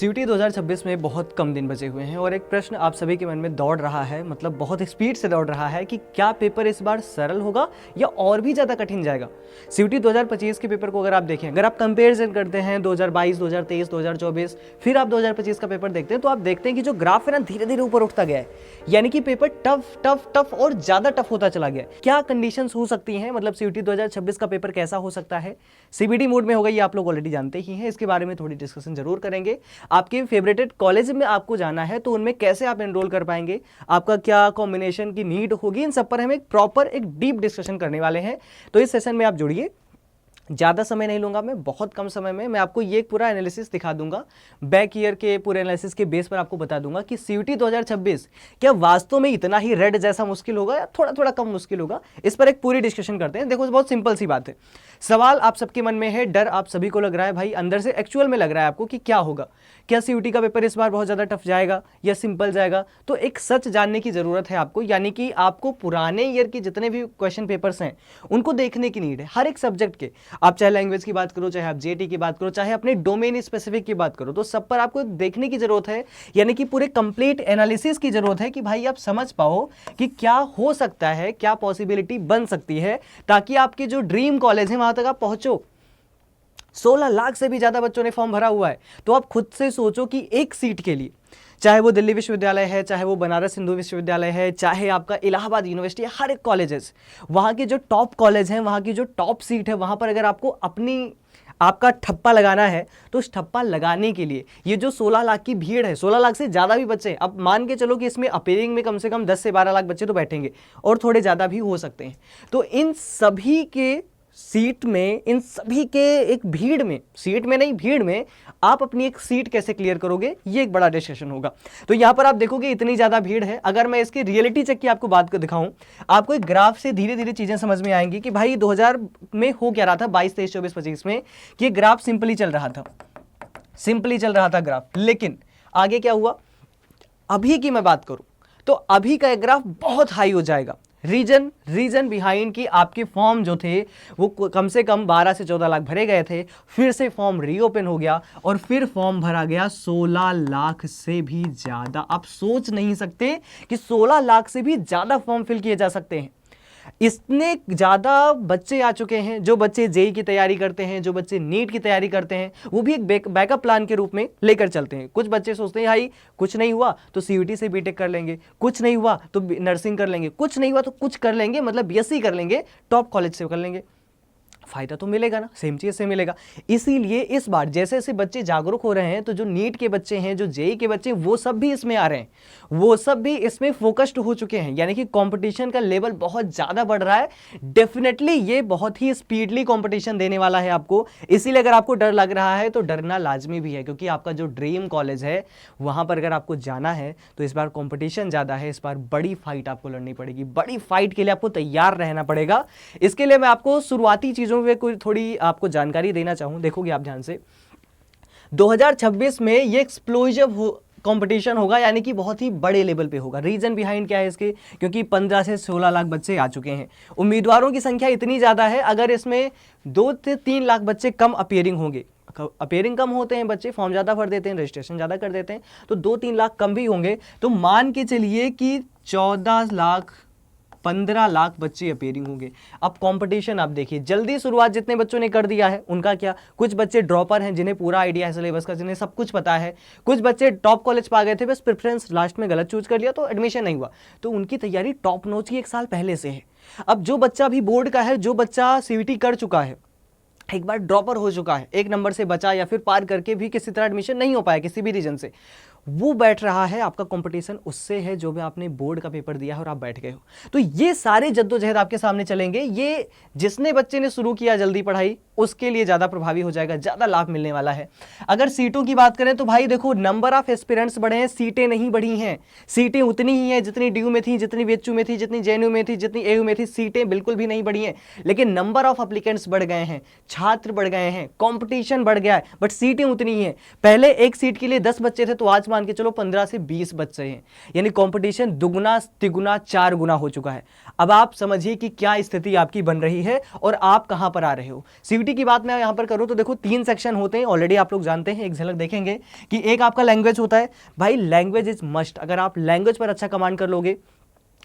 CUT 2026 में बहुत कम दिन बचे हुए हैं और एक प्रश्न आप सभी के मन में दौड़ रहा है, मतलब बहुत स्पीड से दौड़ रहा है कि क्या पेपर इस बार सरल होगा या और भी ज़्यादा कठिन जाएगा। सीयूटी 2025 के पेपर को अगर आप देखें, अगर आप कंपेरिजन करते हैं 2022, 2023, 2024, फिर आप 2025 का पेपर देखते हैं तो आप देखते हैं कि जो ग्राफ है ना धीरे धीरे ऊपर उठता गया है, यानी कि पेपर टफ टफ टफ और ज़्यादा टफ होता चला गया है। क्या कंडीशंस हो सकती हैं, मतलब सीयूटी 2026 का पेपर कैसा हो सकता है, सीबीटी मोड में होगा, ये आप लोग ऑलरेडी जानते ही हैं। इसके बारे में थोड़ी डिस्कशन जरूर करेंगे। आपके फेवरेटेड कॉलेज में आपको जाना है तो उनमें कैसे आप एनरोल कर पाएंगे, आपका क्या कॉम्बिनेशन की नीड होगी, इन सब पर हम एक प्रॉपर एक डीप डिस्कशन करने वाले हैं। तो इस सेशन में आप जुड़िए, ज़्यादा समय नहीं लूंगा मैं, बहुत कम समय में मैं आपको ये पूरा एनालिसिस दिखा दूंगा। बैक ईयर के पूरे एनालिसिस के बेस पर आपको बता दूंगा कि सीयूटी 2026 क्या वास्तव में इतना ही रेड जैसा मुश्किल होगा या थोड़ा थोड़ा कम मुश्किल होगा। इस पर एक पूरी डिस्कशन करते हैं। देखो बहुत सिंपल सी बात है, सवाल आप सबके मन में है, डर आप सभी को लग रहा है भाई, अंदर से एक्चुअल में लग रहा है आपको कि क्या होगा, क्या सीयूटी का पेपर इस बार बहुत ज़्यादा टफ जाएगा या सिंपल जाएगा। तो एक सच जानने की ज़रूरत है आपको, यानी कि आपको पुराने ईयर के जितने भी क्वेश्चन पेपर्स हैं उनको देखने की नीड है, हर एक सब्जेक्ट के। आप चाहे लैंग्वेज की बात करो, चाहे आप जेटी की बात करो, चाहे अपने डोमेन स्पेसिफिक की बात करो, तो सब पर आपको देखने की जरूरत है, यानी कि पूरे कंप्लीट एनालिसिस की जरूरत है कि भाई आप समझ पाओ कि क्या हो सकता है, क्या पॉसिबिलिटी बन सकती है, ताकि आपके जो ड्रीम कॉलेज है वहां तक आप पहुंचो। 16 लाख से भी ज्यादा बच्चों ने फॉर्म भरा हुआ है, तो आप खुद से सोचो कि एक सीट के लिए, चाहे वो दिल्ली विश्वविद्यालय है, चाहे वो बनारस हिंदू विश्वविद्यालय है, चाहे आपका इलाहाबाद यूनिवर्सिटी है, हर एक कॉलेजेस, वहाँ के जो टॉप कॉलेज हैं, वहाँ की जो टॉप सीट है, वहाँ पर अगर आपको आपका ठप्पा लगाना है तो उस ठप्पा लगाने के लिए ये जो 16 लाख की भीड़ है, 16 लाख से ज़्यादा भी बच्चे, अब मान के चलो कि इसमें अपीयरिंग में कम से कम 10 से 12 लाख बच्चे तो बैठेंगे और थोड़े ज़्यादा भी हो सकते हैं। तो इन सभी के सीट में, इन सभी के एक भीड़ में, सीट में नहीं भीड़ में आप अपनी एक सीट कैसे क्लियर करोगे, ये एक बड़ा डिस्कशन होगा। तो यहां पर आप देखोगे इतनी ज्यादा भीड़ है। अगर मैं इसकी रियलिटी चेक की आपको बात को दिखाऊं, आपको एक ग्राफ से धीरे धीरे चीजें समझ में आएंगी कि भाई 2000 में हो क्या रहा था, 22, 23, 24, 25 में कि ग्राफ सिंपली चल रहा था, सिंपली चल रहा था ग्राफ। लेकिन आगे क्या हुआ, अभी की मैं बात करूं तो अभी का ग्राफ बहुत हाई हो जाएगा। रीजन बिहाइंड कि आपके फॉर्म जो थे वो कम से कम 12 से 14 लाख भरे गए थे, फिर से फॉर्म रीओपन हो गया और फिर फॉर्म भरा गया 16 लाख से भी ज्यादा। आप सोच नहीं सकते कि 16 लाख से भी ज्यादा फॉर्म फिल किए जा सकते हैं। इतने ज़्यादा बच्चे आ चुके हैं, जो बच्चे जेई की तैयारी करते हैं, जो बच्चे नीट की तैयारी करते हैं, वो भी एक बैकअप प्लान के रूप में लेकर चलते हैं। कुछ बच्चे सोचते हैं भाई कुछ नहीं हुआ तो सीयूटी से बीटेक कर लेंगे, कुछ नहीं हुआ तो नर्सिंग कर लेंगे, कुछ नहीं हुआ तो कुछ कर लेंगे, मतलब बीएससी कर लेंगे, टॉप कॉलेज से कर लेंगे, फायदा तो मिलेगा ना, सेम चीज से मिलेगा। इसीलिए इस बार जैसे जैसे बच्चे जागरूक हो रहे हैं, तो जो नीट के बच्चे हैं, जो जेई के बच्चे, वो सब भी इसमें आ रहे हैं, वो सब भी इसमें फोकस्ड हो चुके हैं, यानी कि कंपटीशन का लेवल बहुत ज्यादा बढ़ रहा है। डेफिनेटली ये बहुत ही स्पीडली कंपटीशन देने वाला है आपको। इसीलिए अगर आपको डर लग रहा है तो डरना लाजमी भी है, क्योंकि आपका जो ड्रीम कॉलेज है वहां पर अगर आपको जाना है तो इस बार कंपटीशन ज्यादा है, इस बार बड़ी फाइट आपको लड़नी पड़ेगी, बड़ी फाइट के लिए आपको तैयार रहना पड़ेगा। इसके लिए मैं आपको शुरुआती चीजों में कोई थोड़ी आपको जानकारी देना चाहूं। देखोगे आप ध्यान से, 2026 में ये एक्सप्लोजिव कंपटीशन होगा, यानी कि बहुत ही बड़े लेवल पे होगा। रीजन बिहाइंड क्या है इसके, क्योंकि 15 से 16 लाख बच्चे आ चुके हैं, उम्मीदवारों की संख्या इतनी ज्यादा है। अगर इसमें 2 से 3 लाख बच्चे कम अपीयरिंग होंगे, अपीयरिंग कम होते हैं बच्चे, फॉर्म ज्यादा भर देते हैं, रजिस्ट्रेशन ज्यादा कर देते हैं, तो 2-3 लाख कम भी होंगे, तो मान के चलिए कि 14 लाख 15 लाख बच्चे अपीयरिंग होंगे। अब कंपटीशन आप देखिए, जल्दी शुरुआत जितने बच्चों ने कर दिया है उनका क्या, कुछ बच्चे ड्रॉपर हैं जिन्हें पूरा आइडिया है सिलेबस का, जिन्हें सब कुछ पता है, कुछ बच्चे टॉप कॉलेज पा गए थे, बस प्रेफरेंस लास्ट में गलत चूज कर लिया तो एडमिशन नहीं हुआ, तो उनकी तैयारी टॉप नॉच की 1 साल पहले से है। अब जो बच्चा भी बोर्ड का है, जो बच्चा सीयूटी कर चुका है, एक बार ड्रॉपर हो चुका है, 1 नंबर से बचा या फिर पार करके भी किसी तरह एडमिशन नहीं हो पाया किसी भी रीजन से, वो बैठ रहा है, आपका कंपटीशन उससे है जो भी आपने बोर्ड का पेपर दिया है और आप बैठ गए हो। तो ये सारे जद्दोजहद आपके सामने चलेंगे। ये जिसने बच्चे ने शुरू किया जल्दी पढ़ाई उसके लिए ज्यादा प्रभावी हो जाएगा, ज्यादा लाभ मिलने वाला है। अगर सीटों की बात करें तो भाई देखो, नंबर ऑफ एस्पिरेंट्स बढ़े हैं, सीटें नहीं बढ़ी हैं। सीटें उतनी ही हैं जितनी डीयू में थी, जितनी बीएचयू में थी, जितनी जेएनयू में थी, जितनी एयू में थी, सीटें बिल्कुल भी नहीं बढ़ी हैं। लेकिन नंबर ऑफ एप्लीकेंट्स बढ़ गए हैं, छात्र बढ़ गए हैं, कंपटीशन बढ़ गया है, बट सीटें उतनी ही हैं। पहले एक सीट के लिए 10 बच्चे थे, तो आज मान के चलो 15 से 20 बच्चे हैं, यानी कंपटीशन दुगुना तिगुना 4 गुना हो चुका है। अब आप समझिए कि क्या स्थिति आपकी बन रही है और आप कहां पर आ रहे हो। सीयूटी की बात मैं यहां पर करूं तो देखो 3 सेक्शन होते हैं, ऑलरेडी आप लोग जानते हैं, एक झलक देखेंगे कि एक आपका लैंग्वेज होता है। भाई लैंग्वेज इज मस्ट, अगर आप लैंग्वेज पर अच्छा कमांड कर लोगे,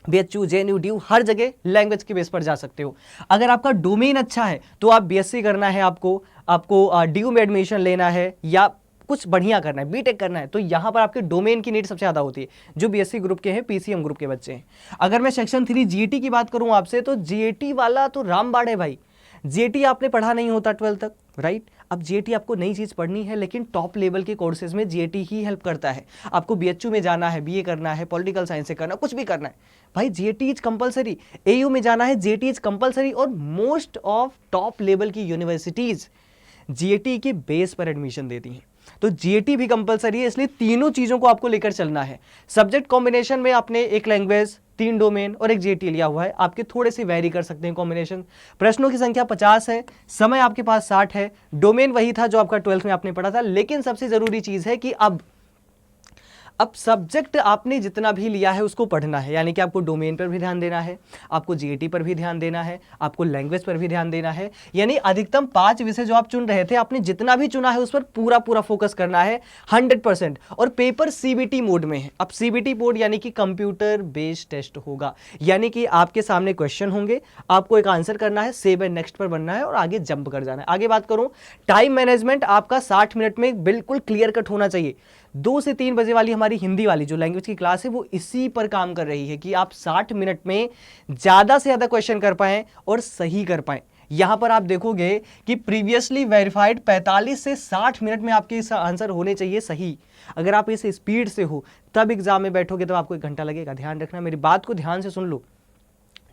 BHU, JNU, DU हर जगह लैंग्वेज के बेस पर जा सकते हो। अगर आपका डोमेन अच्छा है तो आप BSc करना है, आपको DU में एडमिशन लेना है या कुछ बढ़िया करना है, बीटेक करना है, तो यहाँ पर आपके डोमेन की नीड सबसे ज़्यादा होती है, जो BSc ग्रुप के हैं, PCM ग्रुप के बच्चे हैं। अगर मैं सेक्शन 3 GAT की बात करूँ आपसे, तो GAT वाला तो रामबाण है भाई। GAT आपने पढ़ा नहीं होता 12 तक, राइट। अब GAT आपको नई चीज़ पढ़नी है, लेकिन टॉप लेवल के कोर्सेज में GAT ही हेल्प करता है। आपको BHU में जाना है, BA करना है, पॉलिटिकल साइंस से करना, कुछ भी करना है भाई, GAT इज कंपलसरी। AU में जाना है, GAT इज कंपलसरी। और मोस्ट ऑफ टॉप लेवल की यूनिवर्सिटीज GAT के बेस पर एडमिशन देती हैं, तो GAT भी कंपलसरी है। इसलिए तीनों चीज़ों को आपको लेकर चलना है। सब्जेक्ट कॉम्बिनेशन में आपने एक लैंग्वेज, 3 डोमेन और एक GAT लिया हुआ है, आपके थोड़े से वैरी कर सकते हैं कॉम्बिनेशन। प्रश्नों की संख्या 50 है, समय आपके पास 60 है, डोमेन वही था जो आपका 12th में आपने पढ़ा था। लेकिन सबसे ज़रूरी चीज़ है कि अब सब्जेक्ट आपने जितना भी लिया है उसको पढ़ना है, यानी कि आपको डोमेन पर भी ध्यान देना है, आपको GAT पर भी ध्यान देना है, आपको लैंग्वेज पर भी ध्यान देना है। यानी अधिकतम 5 विषय जो आप चुन रहे थे, आपने जितना भी चुना है उस पर पूरा फोकस करना है 100%। और पेपर CBT मोड में है। अब CBT मोड यानी कि कंप्यूटर बेस्ड टेस्ट होगा, यानी कि आपके सामने क्वेश्चन होंगे, आपको एक आंसर करना है, सेव एंड नेक्स्ट पर बनना है और आगे जंप कर जाना है। आगे बात करूं, टाइम मैनेजमेंट आपका 60 मिनट में बिल्कुल क्लियर कट होना चाहिए। 2 से 3 बजे वाली हमारी हिंदी वाली जो लैंग्वेज की क्लास है, वो इसी पर काम कर रही है कि आप 60 मिनट में ज़्यादा से ज़्यादा क्वेश्चन कर पाएं और सही कर पाएं। यहां पर आप देखोगे कि प्रीवियसली वेरीफाइड 45 से 60 मिनट में आपके आंसर होने चाहिए सही। अगर आप इस स्पीड से हो तब एग्जाम में बैठोगे तो आपको 1 घंटा लगेगा। ध्यान रखना, मेरी बात को ध्यान से सुन लो।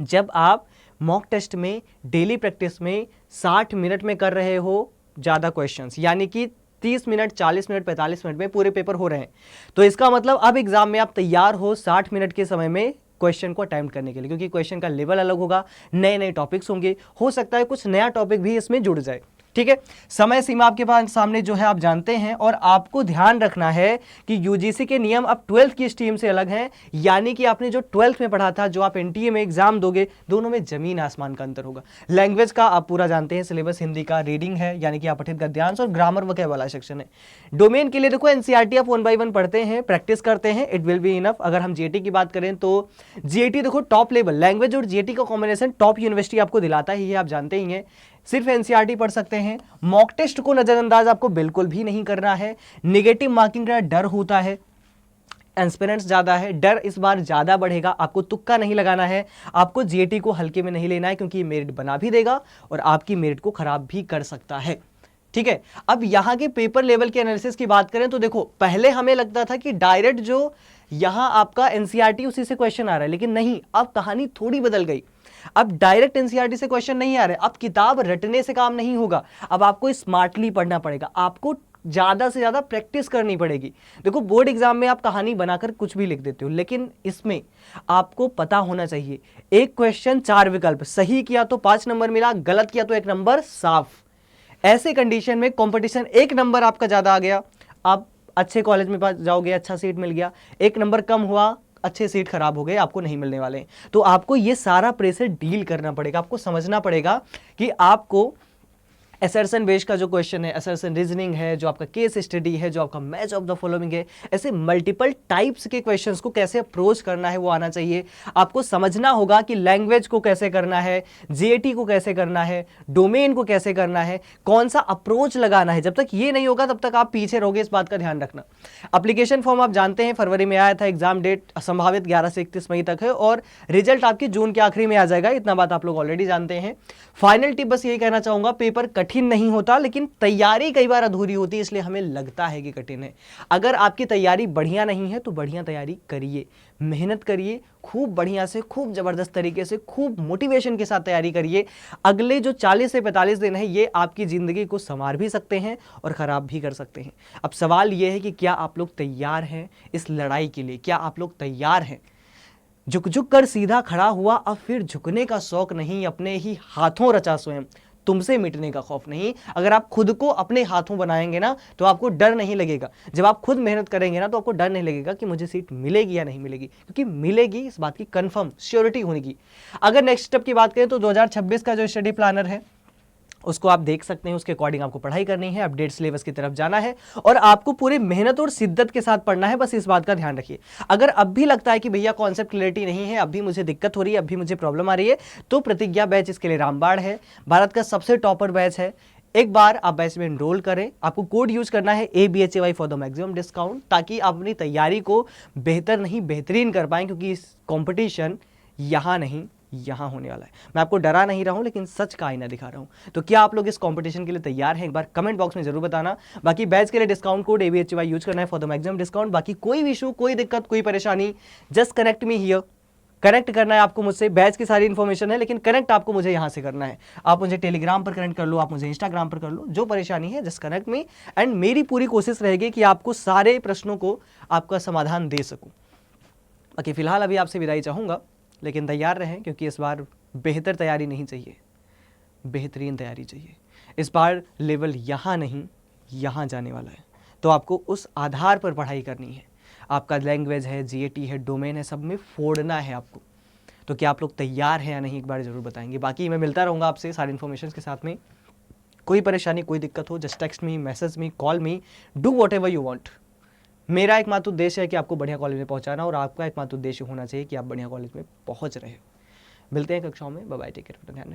जब आप मॉक टेस्ट में, डेली प्रैक्टिस में 60 मिनट में कर रहे हो ज़्यादा क्वेश्चंस, यानी कि 30 मिनट, 40 मिनट, 45 मिनट में पूरे पेपर हो रहे हैं, तो इसका मतलब अब एग्जाम में आप तैयार हो 60 मिनट के समय में क्वेश्चन को अटेम्प्ट करने के लिए, क्योंकि क्वेश्चन का लेवल अलग होगा, नए नए टॉपिक्स होंगे, हो सकता है कुछ नया टॉपिक भी इसमें जुड़ जाए। ठीक है, समय सीमा आपके पास सामने जो है आप जानते हैं। और आपको ध्यान रखना है कि यूजीसी के नियम अब 12th की स्ट्रीम से अलग हैं, यानी कि आपने जो 12th में पढ़ा था, जो आप NTA में एग्जाम दोगे, दोनों में जमीन आसमान का अंतर होगा। लैंग्वेज का आप पूरा जानते हैं, सिलेबस हिंदी का, रीडिंग है यानी कि आप पठित गद्यांश और ग्रामर वगैरह वाला सेक्शन है। डोमेन के लिए देखो NCERT आप 1 by 1 पढ़ते हैं, प्रैक्टिस करते हैं, इट विल बी इनफ। अगर हम GAT की बात करें तो GAT देखो टॉप लेवल, लैंग्वेज और GAT का कॉम्बिनेशन टॉप यूनिवर्सिटी आपको दिलाता ही है, आप जानते ही हैं। सिर्फ NCERT पढ़ सकते हैं। मॉक टेस्ट को नजरअंदाज आपको बिल्कुल भी नहीं करना है। नेगेटिव मार्किंग का डर होता है, एस्पिरेंट्स ज़्यादा है, डर इस बार ज़्यादा बढ़ेगा। आपको तुक्का नहीं लगाना है, आपको GAT को हल्के में नहीं लेना है, क्योंकि ये मेरिट बना भी देगा और आपकी मेरिट को खराब भी कर सकता है। ठीक है, अब यहाँ के पेपर लेवल के एनालिसिस की बात करें तो देखो, पहले हमें लगता था कि डायरेक्ट जो यहाँ आपका NCERT उसी से क्वेश्चन आ रहा है, लेकिन नहीं, अब कहानी थोड़ी बदल गई। अब डायरेक्ट NCERT से क्वेश्चन नहीं आ रहे, अब किताब रटने से काम नहीं होगा, अब आपको स्मार्टली पढ़ना पड़ेगा, आपको ज़्यादा से ज़्यादा प्रैक्टिस करनी पड़ेगी। देखो बोर्ड एग्जाम में आप कहानी बनाकर कुछ भी लिख देते हो, लेकिन इसमें आपको पता होना चाहिए, एक क्वेश्चन 4 विकल्प, सही किया तो 5 नंबर मिला, गलत किया तो 1 नंबर साफ। ऐसे कंडीशन में कंपटीशन 1 नंबर आपका ज़्यादा आ गया, आप अच्छे कॉलेज में पास जाओगे, अच्छा सीट मिल गया, 1 नंबर कम हुआ, अच्छे सीट खराब हो गए, आपको नहीं मिलने वाले। तो आपको ये सारा प्रेशर डील करना पड़ेगा, आपको समझना पड़ेगा कि आपको असर्शन बेस्ड का जो क्वेश्चन है, असर्शन रीजनिंग है, जो आपका केस स्टडी है, जो आपका मैच ऑफ द फॉलोइंग है, ऐसे मल्टीपल टाइप्स के क्वेश्चंस को कैसे अप्रोच करना है वो आना चाहिए। आपको समझना होगा कि लैंग्वेज को कैसे करना है, GAT को कैसे करना है, डोमेन को कैसे करना है, कौन सा अप्रोच लगाना है। जब तक ये नहीं होगा तब तक आप पीछे रहोगे, इस बात का ध्यान रखना। एप्लीकेशन फॉर्म आप जानते हैं फरवरी में आया था, एग्जाम डेट संभावित 11 से 31 मई तक है और रिजल्ट आपकी जून के आखिरी में आ जाएगा, इतना बात आप लोग ऑलरेडी जानते हैं। फाइनल टिप बस यही कहना चाहूंगा, पेपर कठिन नहीं होता, लेकिन तैयारी कई बार अधूरी होती है, इसलिए हमें लगता है कि कठिन है। अगर आपकी तैयारी बढ़िया नहीं है तो बढ़िया तैयारी करिए, मेहनत करिए, खूब बढ़िया से, खूब जबरदस्त तरीके से, खूब मोटिवेशन के साथ तैयारी करिए। अगले जो 40 से 45 दिन है, ये आपकी जिंदगी को संवार भी सकते हैं और खराब भी कर सकते हैं। अब सवाल ये है कि क्या आप लोग तैयार हैं इस लड़ाई के लिए, क्या आप लोग तैयार हैं? झुक झुक कर सीधा खड़ा हुआ, अब फिर झुकने का शौक नहीं, अपने ही हाथों रचा स्वयं। तुमसे मिटने का खौफ नहीं। अगर आप खुद को अपने हाथों बनाएंगे ना तो आपको डर नहीं लगेगा। जब आप खुद मेहनत करेंगे ना तो आपको डर नहीं लगेगा कि मुझे सीट मिलेगी या नहीं मिलेगी, क्योंकि मिलेगी इस बात की कंफर्म श्योरिटी होने की। अगर नेक्स्ट स्टेप की बात करें तो 2026 का जो स्टडी प्लानर है उसको आप देख सकते हैं, उसके अकॉर्डिंग आपको पढ़ाई करनी है, अपडेट सिलेबस की तरफ जाना है और आपको पूरी मेहनत और शिद्दत के साथ पढ़ना है। बस इस बात का ध्यान रखिए। अगर अब भी लगता है कि भैया कॉन्सेप्ट क्लियरिटी नहीं है, अब भी मुझे दिक्कत हो रही है, अब भी मुझे प्रॉब्लम आ रही है, तो प्रतिज्ञा बैच इसके लिए रामबाण है, भारत का सबसे टॉपर बैच है। एक बार आप बैच में एनरोल करें, आपको कोड यूज करना है ABHAY for the maximum discount, ताकि आप अपनी तैयारी को बेहतर नहीं बेहतरीन कर पाएं, क्योंकि इस कॉम्पिटिशन यहाँ नहीं यहाँ होने वाला है। मैं आपको डरा नहीं रहा हूं, लेकिन सच का आईना दिखा रहा हूं। तो क्या आप लोग इस कंपटीशन के लिए तैयार हैं? एक बार कमेंट बॉक्स में जरूर बताना। बाकी बैच के लिए डिस्काउंट कोड ABHY यूज करना है फॉर द मैक्सिमम डिस्काउंट। बाकी कोई भी इशू, कोई दिक्कत, कोई परेशानी, just connect me here. Connect करना है आपको मुझसे, बैच की सारी इन्फॉर्मेशन है, लेकिन कनेक्ट आपको मुझे यहां से करना है। आप मुझे टेलीग्राम पर कनेक्ट कर लो, आप मुझे इंस्टाग्राम पर कर लो, जो परेशानी है जस्ट कनेक्ट मी। एंड मेरी पूरी कोशिश रहेगी कि आपको सारे प्रश्नों को आपका समाधान दे सकूं। बाकी फिलहाल अभी आपसे विदाई चाहूंगा, लेकिन तैयार रहें, क्योंकि इस बार बेहतर तैयारी नहीं चाहिए, बेहतरीन तैयारी चाहिए। इस बार लेवल यहाँ नहीं यहाँ जाने वाला है, तो आपको उस आधार पर पढ़ाई करनी है। आपका लैंग्वेज है, GAT है, डोमेन है, सब में फोड़ना है आपको। तो क्या आप लोग तैयार हैं या नहीं, एक बार जरूर बताएंगे। बाकी मैं मिलता रहूँगा आपसे सारी इन्फॉर्मेशन के साथ में। कोई परेशानी, कोई दिक्कत हो, just text me, message me, call me, do what ever you want. मेरा एकमात्र उद्देश्य है कि आपको बढ़िया कॉलेज में पहुंचाना, और आपका एकमात्र उद्देश्य होना चाहिए कि आप बढ़िया कॉलेज में पहुंच रहे हो। मिलते हैं कक्षाओं में। बाय बाय, टेक केयर, ध्यान रखिए।